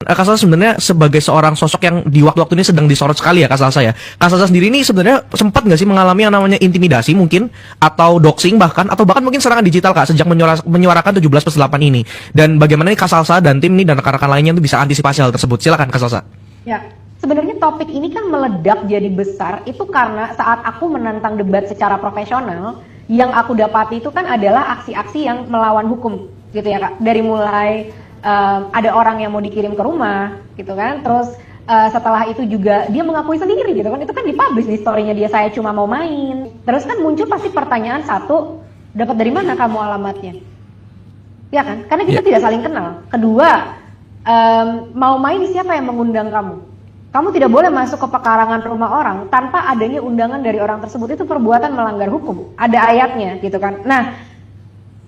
Kak Salsa sebenarnya sebagai seorang sosok yang di waktu-waktu ini sedang disorot sekali ya Kak Salsa ya. Kak Salsa sendiri ini sebenarnya sempat nggak sih mengalami yang namanya intimidasi mungkin atau doxing atau bahkan mungkin serangan digital Kak sejak menyuarakan 17+8 ini. Dan bagaimana nih Kak Salsa dan tim nih dan rekan-rekan lainnya tuh bisa antisipasi hal tersebut. Silakan Kak Salsa. Ya, sebenarnya topik ini kan meledak jadi besar itu karena saat aku menantang debat secara profesional, yang aku dapati itu kan adalah aksi-aksi yang melawan hukum gitu ya Kak. Dari mulai ada orang yang mau dikirim ke rumah gitu kan, terus setelah itu juga dia mengakui sendiri gitu kan, itu kan dipublish di story-nya dia, saya cuma mau main. Terus kan muncul pasti pertanyaan satu, dapat dari mana kamu alamatnya? Ya kan, karena kita tidak saling kenal. Kedua, mau main siapa yang mengundang kamu? Kamu tidak boleh masuk ke pekarangan rumah orang tanpa adanya undangan dari orang tersebut, itu perbuatan melanggar hukum. Ada ayatnya gitu kan. Nah,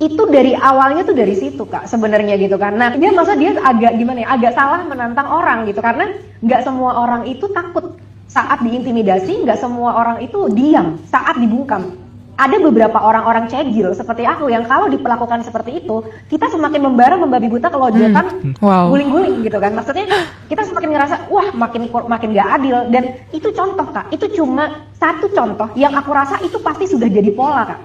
itu dari awalnya tuh dari situ Kak sebenarnya gitu kan. Nah, dia agak gimana ya, agak salah menantang orang gitu, karena nggak semua orang itu takut saat diintimidasi, nggak semua orang itu diam saat dibungkam. Ada beberapa orang-orang cegil seperti aku yang kalau diperlakukan seperti itu, kita semakin membara membabi buta kelojotan, guling-guling gitu kan. Maksudnya kita semakin ngerasa wah makin gak adil. Dan itu contoh Kak, itu cuma satu contoh yang aku rasa itu pasti sudah jadi pola Kak.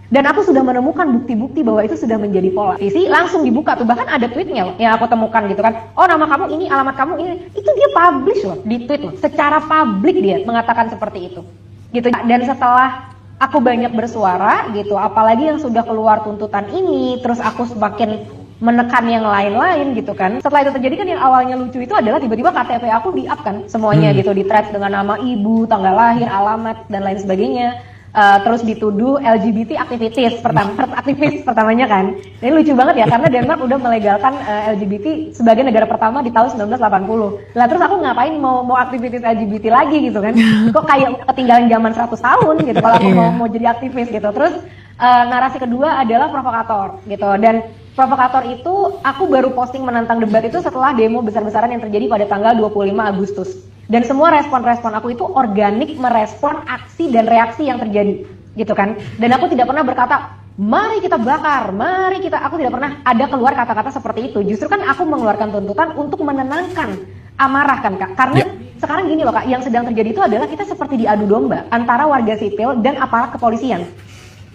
Dan aku sudah menemukan bukti-bukti bahwa itu sudah menjadi pola. Isi langsung dibuka tuh, bahkan ada tweetnya yang aku temukan gitu kan. Oh, nama kamu ini, alamat kamu ini, itu dia publish loh di tweet loh. Secara publik dia mengatakan seperti itu. Gitu. Dan setelah aku banyak bersuara gitu, apalagi yang sudah keluar tuntutan ini, terus aku semakin menekan yang lain-lain gitu kan. Setelah itu terjadi kan, yang awalnya lucu itu adalah tiba-tiba KTP aku di-up kan semuanya gitu, di-thread dengan nama ibu, tanggal lahir, alamat dan lain sebagainya. Terus dituduh LGBT aktivis pertamanya kan. Ini lucu banget ya, karena Denmark udah melegalkan LGBT sebagai negara pertama di tahun 1980. Lah terus aku ngapain mau aktivitis LGBT lagi gitu kan? Kok kayak ketinggalan zaman 100 tahun gitu kalau aku mau jadi aktivis gitu. Terus narasi kedua adalah provokator gitu. Dan provokator itu aku baru posting menantang debat itu setelah demo besar-besaran yang terjadi pada tanggal 25 Agustus. Dan semua respon-respon aku itu organik merespon aksi dan reaksi yang terjadi gitu kan. Dan aku tidak pernah berkata mari kita bakar, aku tidak pernah ada keluar kata-kata seperti itu. Justru kan aku mengeluarkan tuntutan untuk menenangkan amarah kan Kak. Karena sekarang gini loh Kak, yang sedang terjadi itu adalah kita seperti diadu domba antara warga sipil dan aparat kepolisian.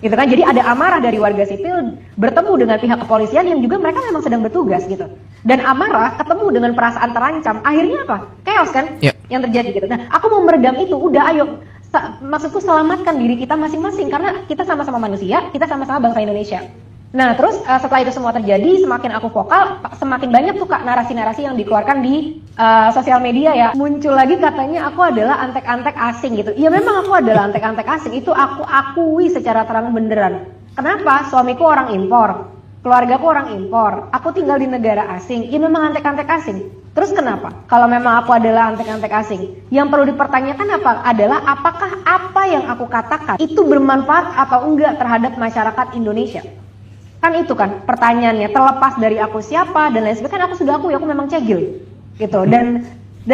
Gitu kan, jadi ada amarah dari warga sipil bertemu dengan pihak kepolisian yang juga mereka memang sedang bertugas gitu. Dan amarah ketemu dengan perasaan terancam, akhirnya apa? Chaos kan yang terjadi gitu. Nah, aku mau meredam itu, udah ayo, maksudku selamatkan diri kita masing-masing, karena kita sama-sama manusia, kita sama-sama bangsa Indonesia. Nah, terus setelah itu semua terjadi, semakin aku vokal, semakin banyak tuh Kak narasi-narasi yang dikeluarkan di sosial media ya. Muncul lagi katanya aku adalah antek-antek asing gitu. Ya memang aku adalah antek-antek asing, itu aku akui secara terang benderang. Kenapa? Suamiku orang impor, keluargaku orang impor, aku tinggal di negara asing, ya memang antek-antek asing. Terus kenapa? Kalau memang aku adalah antek-antek asing, yang perlu dipertanyakan adalah apakah apa yang aku katakan itu bermanfaat atau enggak terhadap masyarakat Indonesia? Kan itu kan pertanyaannya, terlepas dari aku siapa dan lain sebagainya, kan aku sudah aku memang cegil gitu. Dan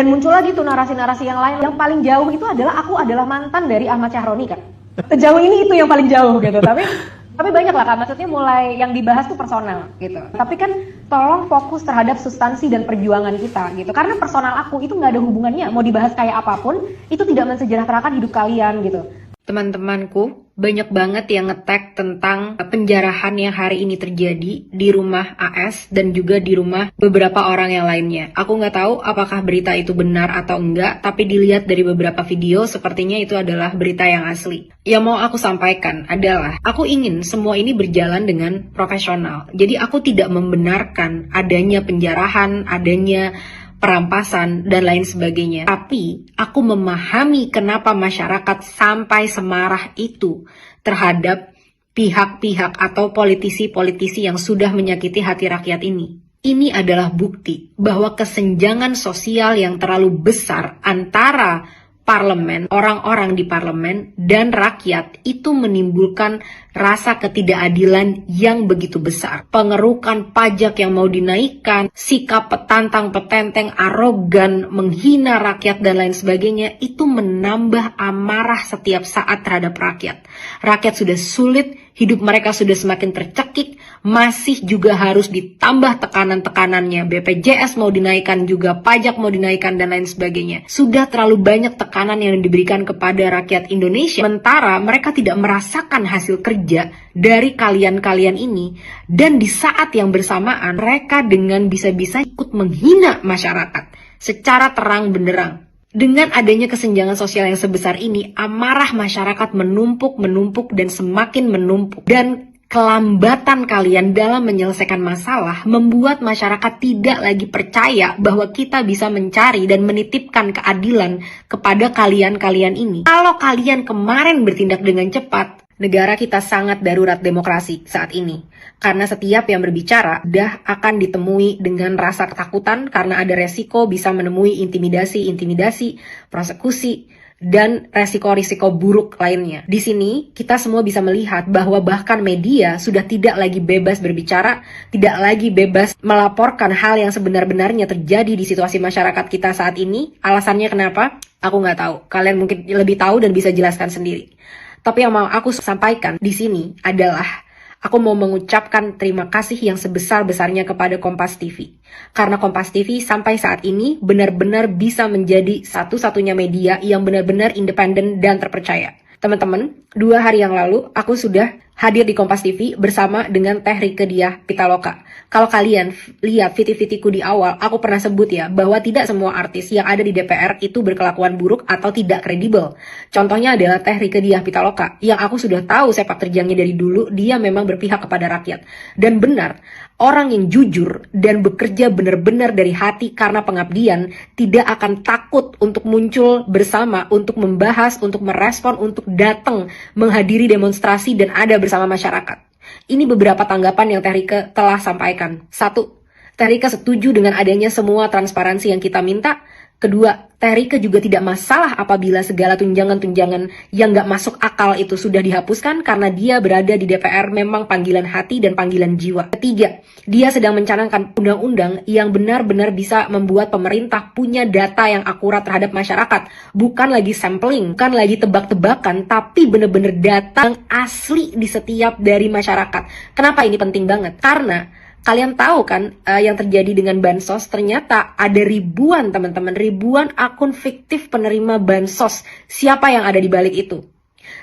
muncul lagi tuh narasi-narasi yang lain. Yang paling jauh itu adalah aku adalah mantan dari Ahmad Syahroni kan. Sejauh ini itu yang paling jauh gitu. Tapi banyak lah Kak, maksudnya mulai yang dibahas tuh personal gitu. Tapi kan tolong fokus terhadap substansi dan perjuangan kita gitu. Karena personal aku itu nggak ada hubungannya, mau dibahas kayak apapun, itu tidak mensejahterakan hidup kalian gitu. Teman-temanku, banyak banget yang nge-tag tentang penjarahan yang hari ini terjadi di rumah AS dan juga di rumah beberapa orang yang lainnya. Aku nggak tahu apakah berita itu benar atau enggak, tapi dilihat dari beberapa video sepertinya itu adalah berita yang asli. Yang mau aku sampaikan adalah, aku ingin semua ini berjalan dengan profesional. Jadi aku tidak membenarkan adanya penjarahan, adanya perampasan, dan lain sebagainya. Tapi, aku memahami kenapa masyarakat sampai semarah itu terhadap pihak-pihak atau politisi-politisi yang sudah menyakiti hati rakyat ini. Ini adalah bukti bahwa kesenjangan sosial yang terlalu besar antara parlemen, orang-orang di parlemen, dan rakyat itu menimbulkan rasa ketidakadilan yang begitu besar. Pengerukan pajak yang mau dinaikkan, sikap petantang petenteng, arogan, menghina rakyat, dan lain sebagainya, itu menambah amarah setiap saat terhadap rakyat. Rakyat sudah sulit hidup mereka sudah semakin tercekik, masih juga harus ditambah tekanan-tekanannya. BPJS mau dinaikkan juga, pajak mau dinaikkan, dan lain sebagainya. Sudah terlalu banyak tekanan yang diberikan kepada rakyat Indonesia, sementara mereka tidak merasakan hasil kerja dari kalian-kalian ini. Dan di saat yang bersamaan, mereka dengan bisa-bisa ikut menghina masyarakat secara terang benderang. Dengan adanya kesenjangan sosial yang sebesar ini, amarah masyarakat menumpuk dan semakin menumpuk. Dan kelambatan kalian dalam menyelesaikan masalah membuat masyarakat tidak lagi percaya bahwa kita bisa mencari dan menitipkan keadilan kepada kalian-kalian ini. Kalau kalian kemarin bertindak dengan cepat, negara kita sangat darurat demokrasi saat ini. Karena setiap yang berbicara sudah akan ditemui dengan rasa ketakutan karena ada resiko bisa menemui intimidasi, persekusi, dan resiko-risiko buruk lainnya. Di sini kita semua bisa melihat bahwa bahkan media sudah tidak lagi bebas berbicara, tidak lagi bebas melaporkan hal yang sebenar-benarnya terjadi di situasi masyarakat kita saat ini. Alasannya kenapa? Aku nggak tahu. Kalian mungkin lebih tahu dan bisa jelaskan sendiri. Tapi yang mau aku sampaikan di sini adalah aku mau mengucapkan terima kasih yang sebesar-besarnya kepada Kompas TV. Karena Kompas TV sampai saat ini benar-benar bisa menjadi satu-satunya media yang benar-benar independen dan terpercaya. Teman-teman, 2 hari yang lalu aku sudah hadir di Kompas TV bersama dengan Teh Rieke Diah Pitaloka. Kalau kalian lihat viti-vitiku di awal, aku pernah sebut ya bahwa tidak semua artis yang ada di DPR itu berkelakuan buruk atau tidak kredibel. Contohnya adalah Teh Rieke Diah Pitaloka yang aku sudah tahu sepak terjangnya dari dulu, dia memang berpihak kepada rakyat. Dan benar, orang yang jujur dan bekerja benar-benar dari hati karena pengabdian tidak akan takut untuk muncul bersama, untuk membahas, untuk merespon, untuk datang menghadiri demonstrasi dan ada bersama masyarakat. Ini beberapa tanggapan yang Teh Rieke telah sampaikan. 1. Teh Rieke setuju dengan adanya semua transparansi yang kita minta. Kedua, Teh Rieke juga tidak masalah apabila segala tunjangan-tunjangan yang gak masuk akal itu sudah dihapuskan karena dia berada di DPR memang panggilan hati dan panggilan jiwa. Ketiga, dia sedang mencanangkan undang-undang yang benar-benar bisa membuat pemerintah punya data yang akurat terhadap masyarakat. Bukan lagi sampling, bukan lagi tebak-tebakan, tapi benar-benar data yang asli di setiap dari masyarakat. Kenapa ini penting banget? Karena kalian tahu kan yang terjadi dengan bansos, ternyata ada ribuan teman-teman, ribuan akun fiktif penerima bansos. Siapa yang ada di balik itu?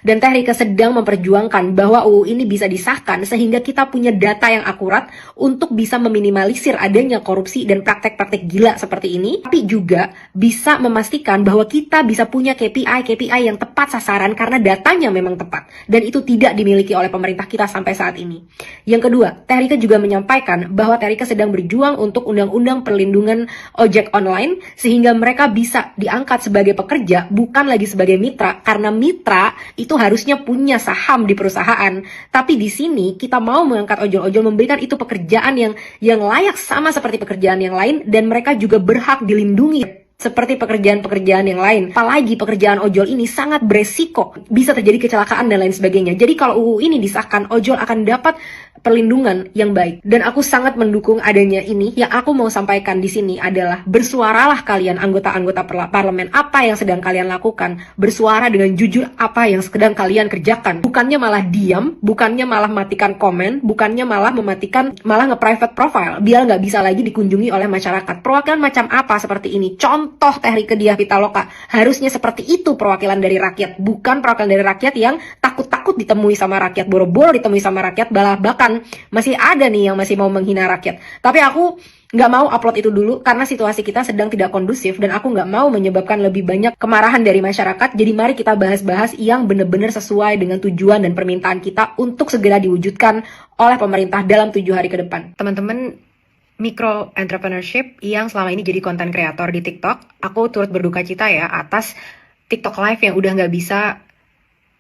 Dan Teh Rieke sedang memperjuangkan bahwa UU ini bisa disahkan sehingga kita punya data yang akurat untuk bisa meminimalisir adanya korupsi dan praktek-praktek gila seperti ini, tapi juga bisa memastikan bahwa kita bisa punya KPI yang tepat sasaran karena datanya memang tepat dan itu tidak dimiliki oleh pemerintah kita sampai saat ini. Yang kedua, Teh Rieke juga menyampaikan bahwa Teh Rieke sedang berjuang untuk undang-undang perlindungan ojek online sehingga mereka bisa diangkat sebagai pekerja bukan lagi sebagai mitra, karena mitra itu harusnya punya saham di perusahaan. Tapi di sini kita mau mengangkat ojol-ojol, memberikan itu pekerjaan yang layak sama seperti pekerjaan yang lain dan mereka juga berhak dilindungi seperti pekerjaan-pekerjaan yang lain. Apalagi pekerjaan ojol ini sangat beresiko, bisa terjadi kecelakaan dan lain sebagainya. Jadi kalau UU ini disahkan, ojol akan dapat perlindungan yang baik. Dan aku sangat mendukung adanya ini. Yang aku mau sampaikan di sini adalah bersuaralah kalian anggota-anggota parlemen, apa yang sedang kalian lakukan. Bersuara dengan jujur apa yang sedang kalian kerjakan. Bukannya malah diam, bukannya malah matikan komen, bukannya malah malah nge-private profile biar nggak bisa lagi dikunjungi oleh masyarakat. Perwakilan macam apa seperti ini? Contoh Teh Rieke Diah Pitaloka. Harusnya seperti itu perwakilan dari rakyat, bukan perwakilan dari rakyat yang takut-takut ditemui sama rakyat, boro-boro ditemui sama rakyat, bahkan masih ada nih yang masih mau menghina rakyat. Tapi aku nggak mau upload itu dulu karena situasi kita sedang tidak kondusif dan aku nggak mau menyebabkan lebih banyak kemarahan dari masyarakat. Jadi mari kita bahas-bahas yang benar-benar sesuai dengan tujuan dan permintaan kita untuk segera diwujudkan oleh pemerintah dalam 7 hari ke depan. Teman-teman, micro entrepreneurship yang selama ini jadi konten kreator di TikTok, aku turut berduka cita ya atas TikTok Live yang udah nggak bisa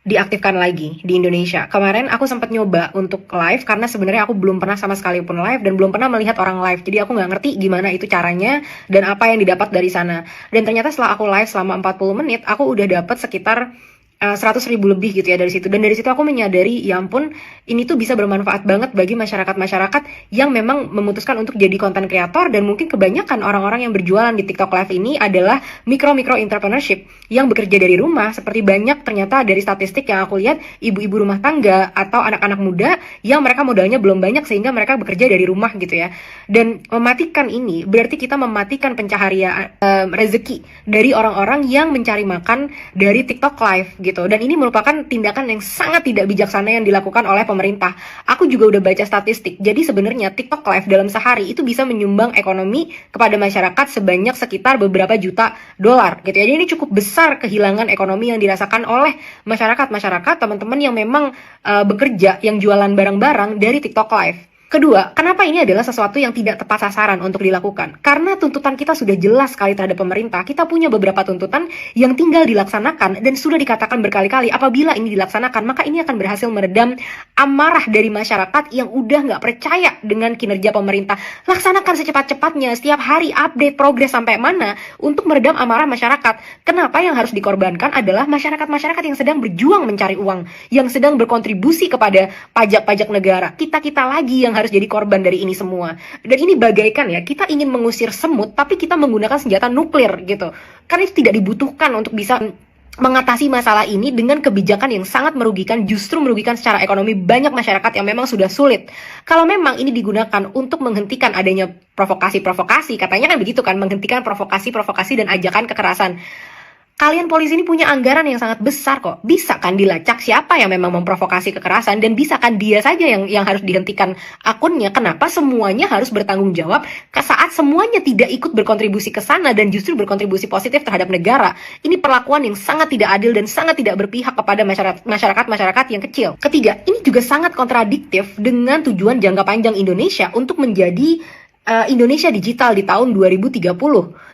diaktifkan lagi di Indonesia. Kemarin aku sempat nyoba untuk live karena sebenarnya aku belum pernah sama sekali pun live dan belum pernah melihat orang live. Jadi aku nggak ngerti gimana itu caranya dan apa yang didapat dari sana. Dan ternyata setelah aku live selama 40 menit, aku udah dapat sekitar 100.000 lebih gitu ya dari situ. Dan dari situ aku menyadari, ya ampun, ini tuh bisa bermanfaat banget bagi masyarakat-masyarakat yang memang memutuskan untuk jadi content creator. Dan mungkin kebanyakan orang-orang yang berjualan di TikTok Live ini adalah mikro-mikro entrepreneurship yang bekerja dari rumah. Seperti banyak ternyata dari statistik yang aku lihat, ibu-ibu rumah tangga atau anak-anak muda yang mereka modalnya belum banyak sehingga mereka bekerja dari rumah gitu ya. Dan mematikan ini berarti kita mematikan pencaharian rezeki dari orang-orang yang mencari makan dari TikTok Live gitu. Dan ini merupakan tindakan yang sangat tidak bijaksana yang dilakukan oleh pemerintah. Aku juga udah baca statistik. Jadi sebenarnya TikTok Live dalam sehari itu bisa menyumbang ekonomi kepada masyarakat sebanyak sekitar beberapa juta dolar gitu ya. Jadi ini cukup besar kehilangan ekonomi yang dirasakan oleh masyarakat, teman-teman yang memang bekerja, yang jualan barang-barang dari TikTok Live. Kedua, kenapa ini adalah sesuatu yang tidak tepat sasaran untuk dilakukan? Karena tuntutan kita sudah jelas sekali terhadap pemerintah. Kita punya beberapa tuntutan yang tinggal dilaksanakan dan sudah dikatakan berkali-kali apabila ini dilaksanakan, maka ini akan berhasil meredam amarah dari masyarakat yang udah nggak percaya dengan kinerja pemerintah. Laksanakan secepat-cepatnya, setiap hari update progres sampai mana untuk meredam amarah masyarakat. Kenapa yang harus dikorbankan adalah masyarakat-masyarakat yang sedang berjuang mencari uang, yang sedang berkontribusi kepada pajak-pajak negara. Kita-kita lagi yang harus jadi korban dari ini semua. Dan ini bagaikan ya, kita ingin mengusir semut tapi kita menggunakan senjata nuklir gitu. Karena itu tidak dibutuhkan untuk bisa mengatasi masalah ini dengan kebijakan yang sangat merugikan, justru merugikan secara ekonomi banyak masyarakat yang memang sudah sulit. Kalau memang ini digunakan untuk menghentikan adanya provokasi-provokasi, katanya kan begitu kan, menghentikan provokasi-provokasi dan ajakan kekerasan. Kalian polisi ini punya anggaran yang sangat besar kok. Bisa kan dilacak siapa yang memang memprovokasi kekerasan, dan bisa kan dia saja yang harus dihentikan akunnya. Kenapa semuanya harus bertanggung jawab saat semuanya tidak ikut berkontribusi ke sana dan justru berkontribusi positif terhadap negara? Ini perlakuan yang sangat tidak adil dan sangat tidak berpihak kepada masyarakat yang kecil. Ketiga, ini juga sangat kontradiktif dengan tujuan jangka panjang Indonesia untuk menjadi Indonesia digital di tahun 2030.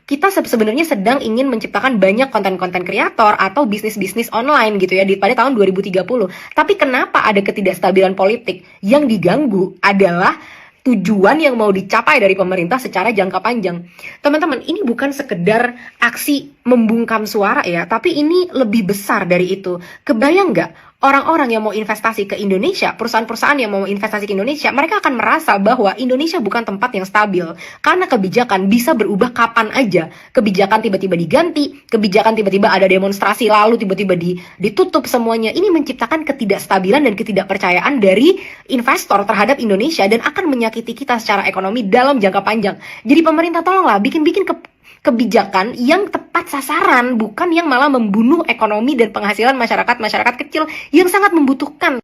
Kita sebenarnya sedang ingin menciptakan banyak konten-konten kreator atau bisnis-bisnis online gitu ya pada tahun 2030. Tapi kenapa ada ketidakstabilan politik? Yang diganggu adalah tujuan yang mau dicapai dari pemerintah secara jangka panjang. Teman-teman, ini bukan sekedar aksi membungkam suara ya, tapi ini lebih besar dari itu. Kebayang nggak? Orang-orang yang mau investasi ke Indonesia, perusahaan-perusahaan yang mau investasi ke Indonesia, mereka akan merasa bahwa Indonesia bukan tempat yang stabil. Karena kebijakan bisa berubah kapan aja. Kebijakan tiba-tiba diganti, kebijakan tiba-tiba ada demonstrasi, lalu tiba-tiba ditutup semuanya. Ini menciptakan ketidakstabilan dan ketidakpercayaan dari investor terhadap Indonesia dan akan menyakiti kita secara ekonomi dalam jangka panjang. Jadi pemerintah tolonglah bikin kebijakan yang tepat sasaran, bukan yang malah membunuh ekonomi dan penghasilan masyarakat kecil yang sangat membutuhkan.